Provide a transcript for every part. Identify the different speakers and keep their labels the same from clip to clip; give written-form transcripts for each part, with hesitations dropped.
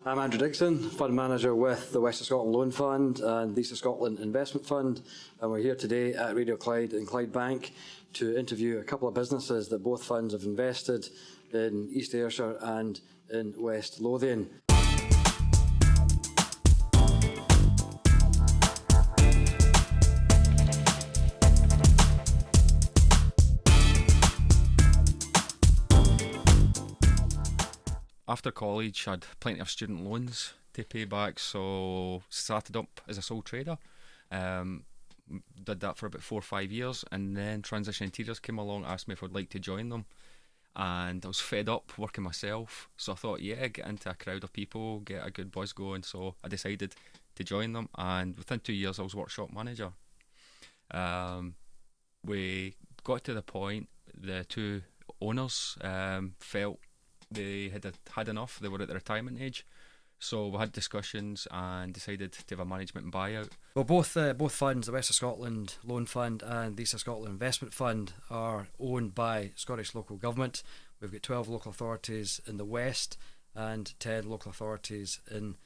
Speaker 1: I'm Andrew Dixon, Fund Manager with the West of Scotland Loan Fund and the East of Scotland Investment Fund, and we're here today at Radio Clyde and Clyde Bank to interview a couple of businesses that both funds have invested in East Ayrshire and in West Lothian.
Speaker 2: After college, I had plenty of student loans to pay back, so started up as a sole trader. Did that for about 4 or 5 years, and then Transition Interiors came along, asked me if I'd like to join them, and I was fed up working myself, so I thought, yeah, get into a crowd of people, get a good buzz going, so I decided to join them, and within 2 years I was workshop manager. We got to the point, the two owners felt they had enough. They were at the retirement age, so we had discussions and decided to have a management buyout.
Speaker 1: Well, both funds, the West of Scotland Loan Fund and the East of Scotland Investment Fund, are owned by Scottish local government. We've got 12 local authorities in the west and 10 local authorities in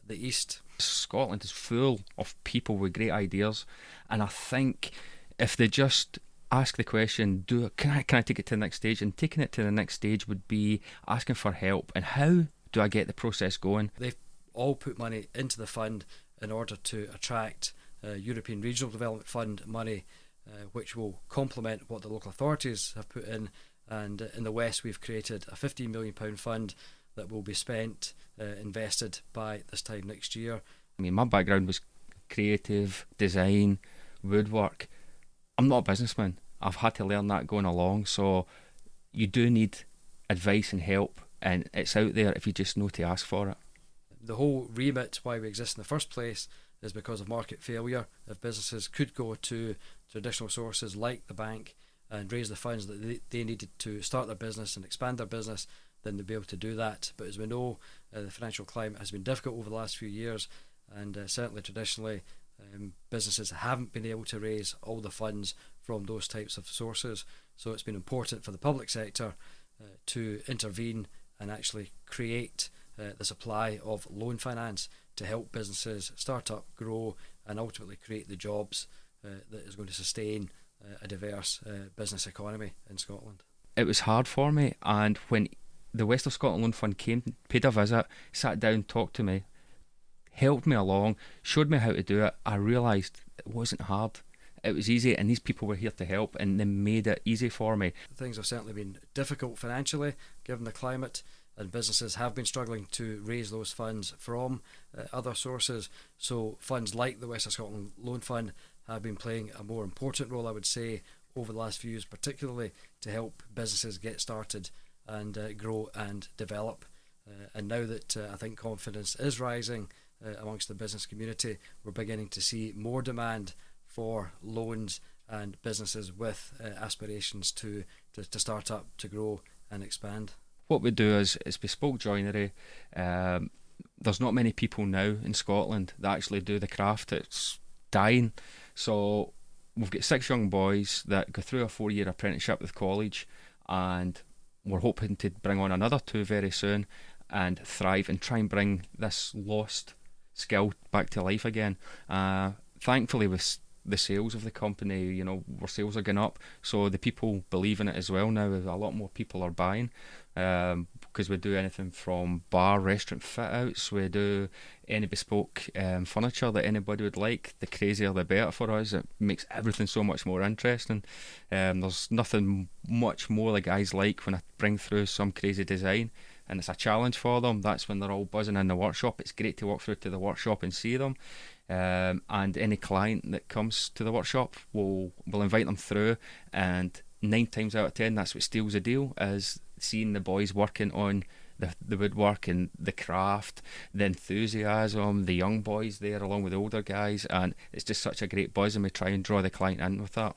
Speaker 1: the east.
Speaker 2: Scotland is full of people with great ideas, and I think if they just ask the question, can I take it to the next stage? And taking it to the next stage would be asking for help. And how do I get the process going?
Speaker 1: They've all put money into the fund in order to attract European Regional Development Fund money, which will complement what the local authorities have put in. And in the West, we've created a £15 million fund that will be spent, invested by this time next year.
Speaker 2: I mean, my background was creative, design, woodwork. I'm not a businessman. I've had to learn that going along, so you do need advice and help, and it's out there if you just know to ask for it.
Speaker 1: The whole remit why we exist in the first place is because of market failure. If businesses could go to traditional sources like the bank and raise the funds that they needed to start their business and expand their business, then they'd be able to do that. But as we know, the financial climate has been difficult over the last few years, and certainly traditionally businesses haven't been able to raise all the funds from those types of sources. So it's been important for the public sector to intervene and actually create the supply of loan finance to help businesses start up, grow, and ultimately create the jobs that is going to sustain a diverse business economy in Scotland.
Speaker 2: It was hard for me, and when the West of Scotland Loan Fund came, paid a visit, sat down, talked to me, helped me along, showed me how to do it, I realised it wasn't hard. It was easy, and these people were here to help, and they made it easy for me.
Speaker 1: Things have certainly been difficult financially, given the climate, and businesses have been struggling to raise those funds from other sources. So funds like the West of Scotland Loan Fund have been playing a more important role, I would say, over the last few years, particularly to help businesses get started and grow and develop. And now that I think confidence is rising amongst the business community, we're beginning to see more demand for loans and businesses with aspirations to start up, to grow and expand.
Speaker 2: What we do is bespoke joinery. There's not many people now in Scotland that actually do the craft. It's dying. So we've got 6 young boys that go through a 4-year apprenticeship with college, and we're hoping to bring on another 2 very soon and thrive and try and bring this lost skill back to life again. Thankfully, with the sales of the company, our sales are going up, so the people believe in it as well now. A lot more people are buying, because we do anything from bar, restaurant fit outs, we do any bespoke furniture that anybody would like. The crazier the better for us. It makes everything so much more interesting. There's nothing much more the guys like when I bring through some crazy design, and it's a challenge for them. That's when they're all buzzing in the workshop. It's great to walk through to the workshop and see them. And any client that comes to the workshop, we'll invite them through, and 9 times out of 10 that's what steals the deal, is seeing the boys working on the woodwork and the craft, the enthusiasm, the young boys there along with the older guys, and it's just such a great buzz, and we try and draw the client in with that.